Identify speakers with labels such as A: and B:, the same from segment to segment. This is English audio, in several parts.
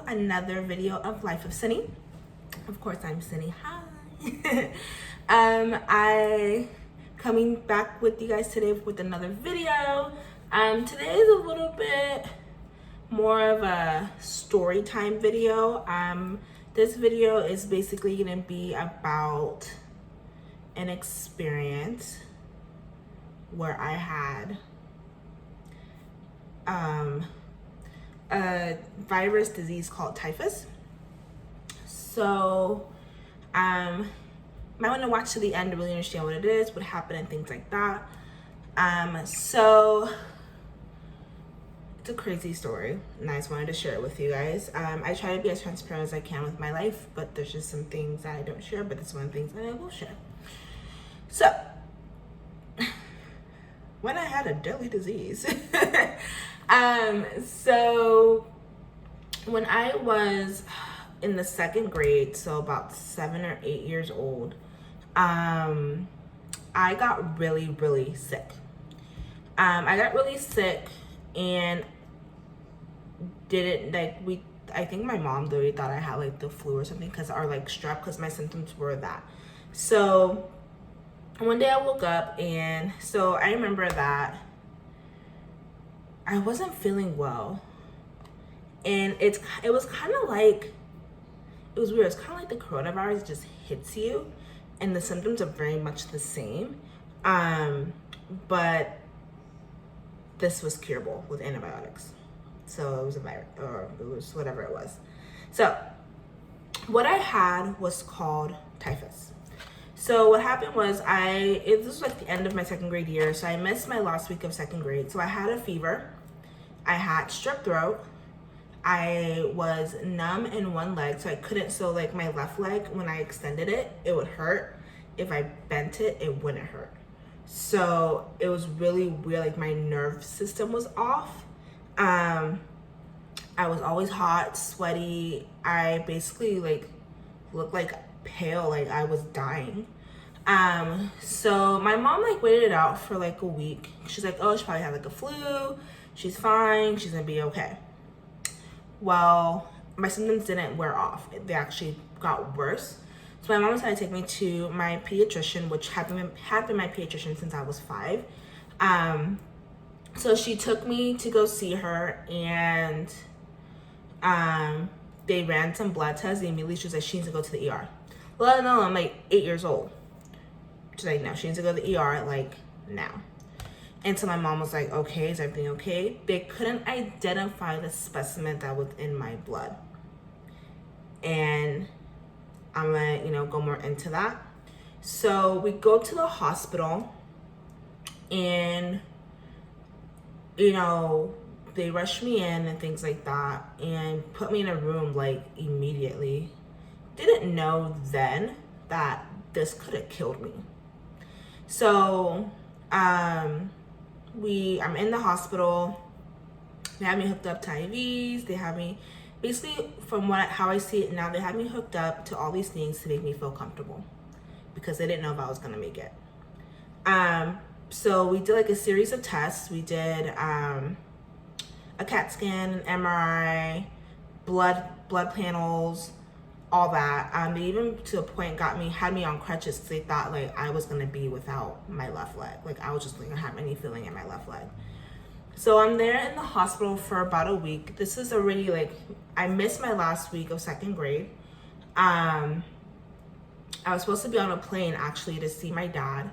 A: another video of Life of Cindy. Of course, I'm Cindy. Hi. I coming back with you guys today with another video. Today is a little bit more of a story time video. This video is basically gonna be about an experience where I had a virus disease called typhus. So might want to watch to the end to really understand what it is, what happened, and things like that. So it's a crazy story, and I just wanted to share it with you guys. I try to be as transparent as I can with my life, but there's just some things that I don't share, but it's one of the things that I will share. So when I had a deadly disease, so when I was in the second grade, so about 7 or 8 years old, I got really, really sick. I got really sick and I think my mom literally thought I had like the flu or something, or like strep, because my symptoms were that. So one day I woke up, and so I remember that I wasn't feeling well, and it was kind of like, it was weird. It's kind of like the coronavirus just hits you, and the symptoms are very much the same, but this was curable with antibiotics. So it was a virus, or it was whatever it was. So what I had was called typhus. So what happened was this was like the end of my second grade year, so I missed my last week of second grade. So I had a fever, I had strep throat, I was numb in one leg, so I couldn't, so like my left leg, when I extended it, it would hurt. If I bent it, it wouldn't hurt. So it was really weird, like my nerve system was off. I was always hot, sweaty. I basically like looked like pale, like I was dying. So my mom like waited it out for like a week. She's like, oh, she probably had like a flu. She's fine. She's gonna be okay. Well, my symptoms didn't wear off. They actually got worse. So my mom decided to take me to my pediatrician, which had been my pediatrician since I was 5. So she took me to go see her, and they ran some blood tests. And immediately she was like, she needs to go to the ER. Well, no, I'm like 8 years old. She's like, no, she needs to go to the ER like now. And so my mom was like, okay, is everything okay? They couldn't identify the specimen that was in my blood. And I'm gonna, go more into that. So we go to the hospital, and, they rushed me in and things like that, and put me in a room like immediately. Didn't know then that this could have killed me. So I'm in the hospital. They have me hooked up to IVs. They have me, basically from how I see it now, they have me hooked up to all these things to make me feel comfortable, because they didn't know if I was gonna make it. So we did like a series of tests. We did a CAT scan, an MRI, blood panels, all that. They even to a point had me on crutches, because they thought like I was gonna be without my left leg. Like I was just gonna have any feeling in my left leg. So I'm there in the hospital for about a week. This is already like, I missed my last week of second grade. I was supposed to be on a plane actually to see my dad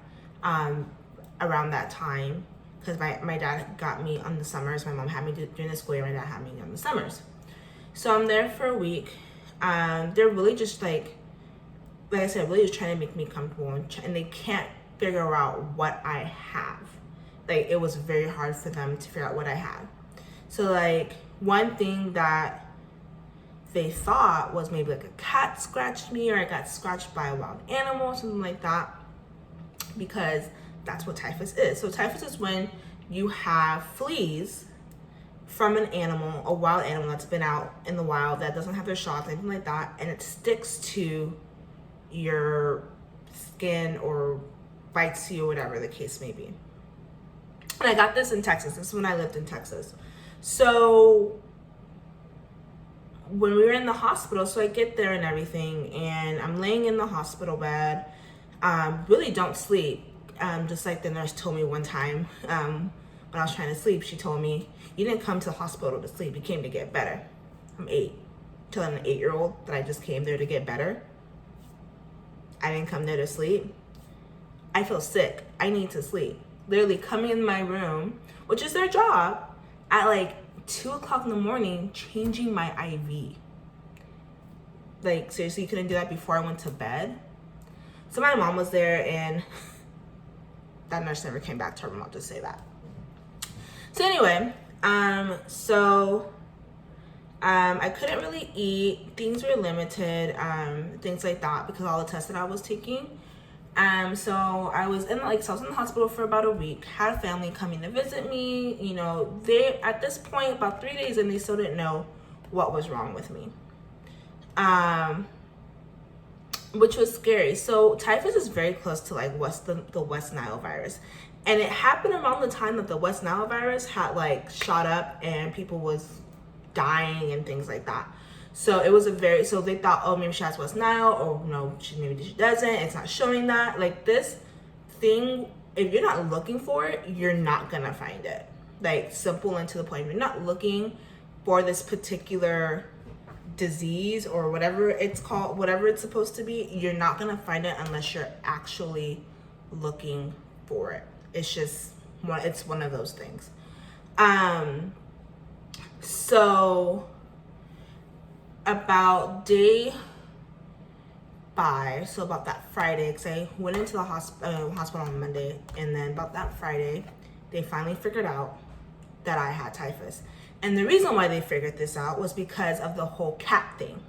A: around that time, because my dad got me on the summers. My mom had me during the school year, my dad had me on the summers. So I'm there for a week. They're really just like I said, really just trying to make me comfortable, and they can't figure out what I have. Like it was very hard for them to figure out what I had. So like one thing that they thought was maybe like a cat scratched me, or I got scratched by a wild animal or something like that, because that's what typhus is. So typhus is when you have fleas from an animal, a wild animal that's been out in the wild, that doesn't have their shots, anything like that, and it sticks to your skin or bites you, or whatever the case may be. And I got this in Texas. This is when I lived in Texas. So when we were in the hospital, so I get there and everything, and I'm laying in the hospital bed, really don't sleep. Just like the nurse told me one time, when I was trying to sleep, she told me, you didn't come to the hospital to sleep, you came to get better. I'm 8, telling an 8-year-old that I just came there to get better. I didn't come there to sleep. I feel sick. I need to sleep. Literally coming in my room, which is their job, at like 2 o'clock in the morning, changing my IV. Like, seriously, you couldn't do that before I went to bed? So my mom was there, and that nurse never came back to her room, I'll just say that. So anyway, I couldn't really eat. Things were limited, things like that, because of all the tests that I was taking. So I was in the hospital for about a week. Had a family coming to visit me. You know, they at this point about 3 days, and they still didn't know what was wrong with me, which was scary. So typhus is very close to like the West Nile virus, and it happened around the time that the West Nile virus had like shot up and people was dying and things like that. So it was so they thought, oh, maybe she has West Nile, or no, maybe she doesn't. It's not showing that. Like, this thing, if you're not looking for it, you're not gonna find it. Like, simple and to the point. If you're not looking for this particular disease or whatever it's called, whatever it's supposed to be, you're not gonna find it unless you're actually looking for it. It's one of those things. So about day 5, so about that Friday, because I went into the hospital on Monday, and then about that Friday, they finally figured out that I had typhus. And the reason why they figured this out was because of the whole cat thing.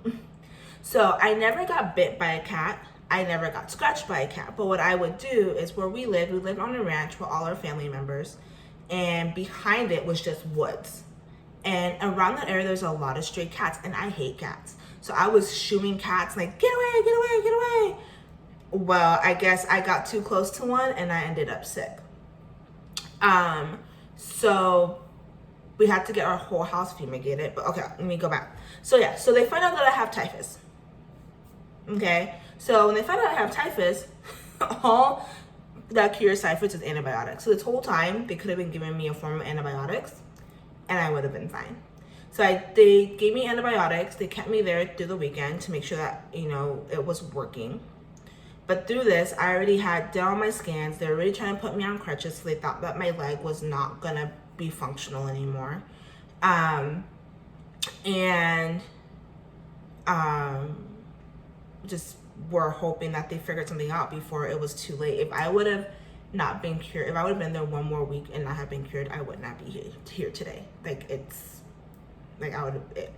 A: So I never got bit by a cat. I never got scratched by a cat. But what I would do is, where we lived on a ranch with all our family members, and behind it was just woods. And around that area, there's a lot of stray cats, and I hate cats. So I was shooing cats, like, get away, get away, get away. Well, I guess I got too close to one, and I ended up sick. So we had to get our whole house fumigated. But okay, let me go back. So yeah, so they find out that I have typhus. Okay, so when they find out I have typhus, all that cures typhus is antibiotics. So this whole time, they could have been giving me a form of antibiotics, and I would have been fine. So they gave me antibiotics. They kept me there through the weekend to make sure that, you know, it was working. But through this, I already had done all my scans. They were already trying to put me on crutches, so they thought that my leg was not gonna be functional anymore. Just were hoping that they figured something out before it was too late. If I would have not been cured, if I would have been there one more week and not have been cured, I would not be here today. Like,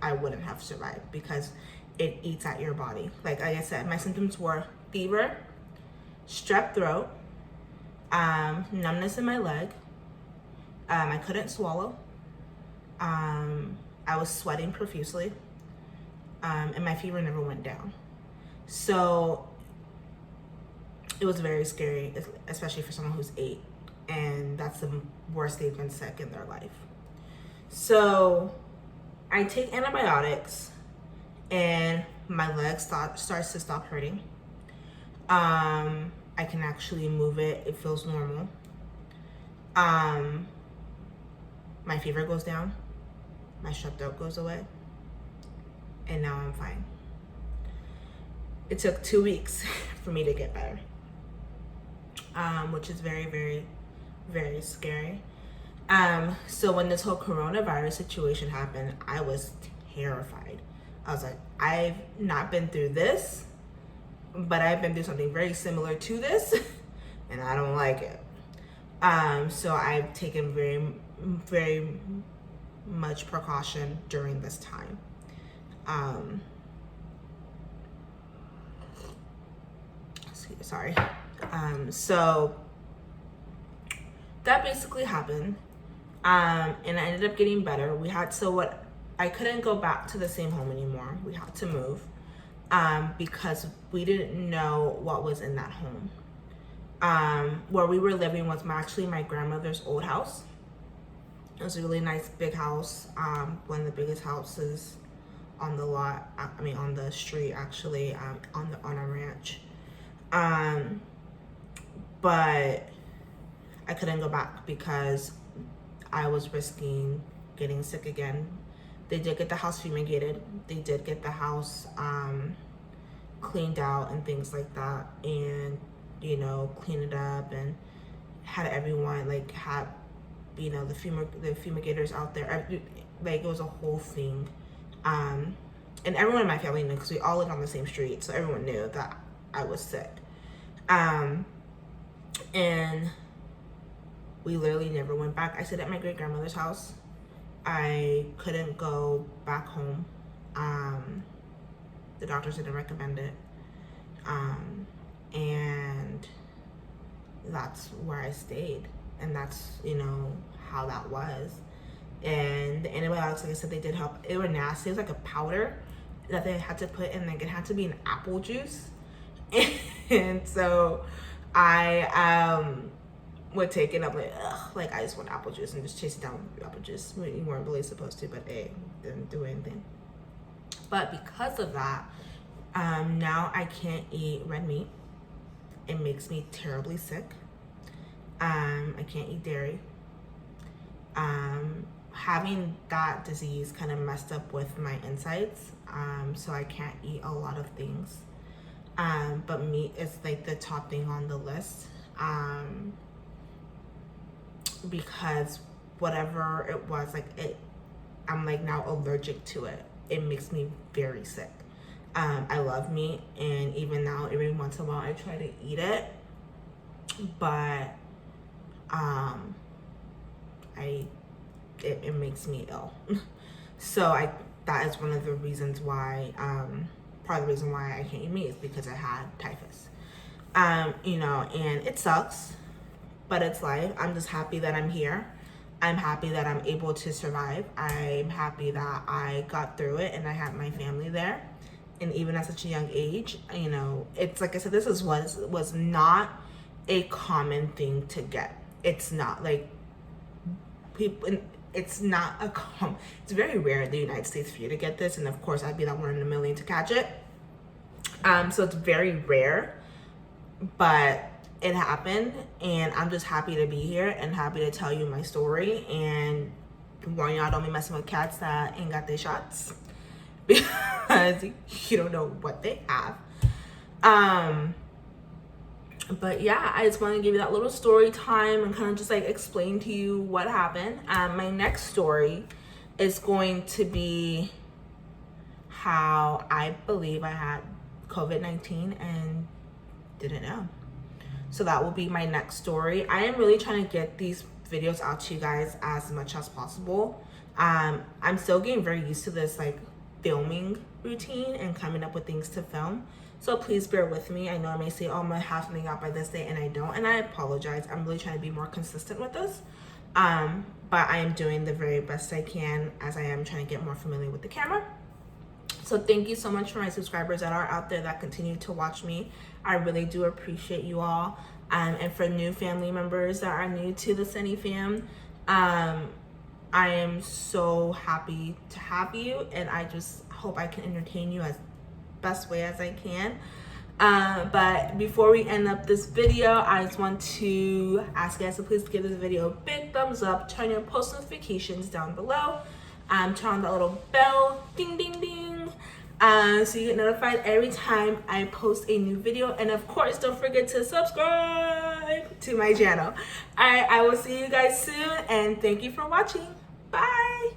A: I wouldn't have survived, because it eats at your body. Like I said, my symptoms were fever, strep throat, numbness in my leg. I couldn't swallow. I was sweating profusely, and my fever never went down. So it was very scary, especially for someone who's 8, and that's the worst they've been sick in their life. So I take antibiotics, and my leg starts to stop hurting. I can actually move it. It feels normal. My fever goes down. My strep throat goes away. And now I'm fine. It took 2 weeks for me to get better, which is very, very, very scary. So when this whole coronavirus situation happened, I was terrified. I was like, I've not been through this, but I've been through something very similar to this, and I don't like it. So I've taken very, very much precaution during this time. Sorry. So that basically happened. And I ended up getting better. I couldn't go back to the same home anymore. We had to move, because we didn't know what was in that home. Where we were living was actually my grandmother's old house. It was a really nice big house, one of the biggest houses on the lot, I mean on the street actually, on our ranch. But I couldn't go back because I was risking getting sick again. They did get the house fumigated. They did get the house cleaned out and things like that, and you know, clean it up and had everyone like had, you know, the fumigators out there. Like it was a whole thing. And everyone in my family knew because we all lived on the same street, so everyone knew that I was sick. And we literally never went back. I stayed at my great-grandmother's house. I couldn't go back home. The doctors didn't recommend it. And that's where I stayed. And that's, you know, how that was. And the antibiotics, like I said, they did help. It were nasty. It was like a powder that they had to put in, like it had to be an apple juice. And so I would take it up like, ugh, like I just want apple juice, and just chase it down with apple juice. You weren't really supposed to, but hey, didn't do anything. But because of that, now I can't eat red meat. It makes me terribly sick. I can't eat dairy. Having that disease kind of messed up with my insides, so I can't eat a lot of things. But meat is like the top thing on the list, because whatever it was, like I'm like now allergic to it. It makes me very sick. I love meat, and even now every once in a while I try to eat it, but it makes me ill. So that is one of the reasons why, part of the reason why I can't eat meat is because I had typhus. You know, and it sucks, but it's life. I'm just happy that I'm here. I'm happy that I'm able to survive. I'm happy that I got through it and I had my family there. And even at such a young age, you know, it's like I said, this was not a common thing to get. It's not like people, it's very rare in the United States for you to get this. And of course I'd be that 1 in a million to catch it. So it's very rare, but it happened, and I'm just happy to be here and happy to tell you my story and warn y'all, don't be messing with cats that ain't got their shots, because you don't know what they have. But yeah, I just want to give you that little story time and kind of just like explain to you what happened. My next story is going to be how I believe I had COVID-19 and didn't know. So that will be my next story. I am really trying to get these videos out to you guys as much as possible. I'm still getting very used to this like filming routine and coming up with things to film. So please bear with me. I know I may say, oh, I'm gonna have something out by this day, and I don't, and I apologize. I'm really trying to be more consistent with this. But I am doing the very best I can as I am trying to get more familiar with the camera. So thank you so much for my subscribers that are out there that continue to watch me. I really do appreciate you all. And for new family members that are new to the Sunny fam, I am so happy to have you, and I just hope I can entertain you as best way as I can. But before we end up this video, I just want to ask you guys to please give this video a big thumbs up, turn your post notifications down below, turn on the little bell, ding ding ding, so you get notified every time I post a new video. And of course, don't forget to subscribe to my channel. All right, I will see you guys soon, and thank you for watching. Bye.